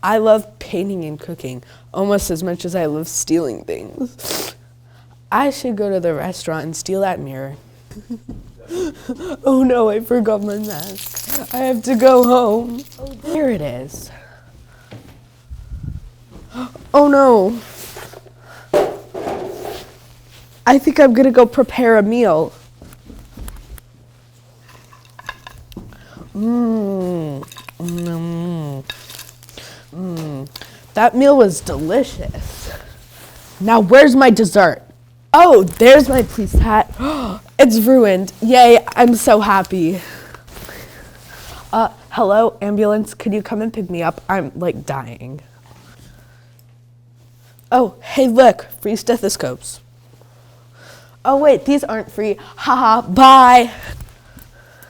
I love painting and cooking almost as much as I love stealing things. I should go to the restaurant and steal that mirror. Oh no, I forgot my mask. I have to go home. Oh, there it is. Oh no. I think I'm gonna go prepare a meal. That meal was delicious. Now where's my dessert? Oh, there's my police hat. It's ruined. Yay, I'm so happy. Hello, ambulance, could you come and pick me up? I'm like dying. Oh, hey look, free stethoscopes. Oh wait, these aren't free. Haha, bye.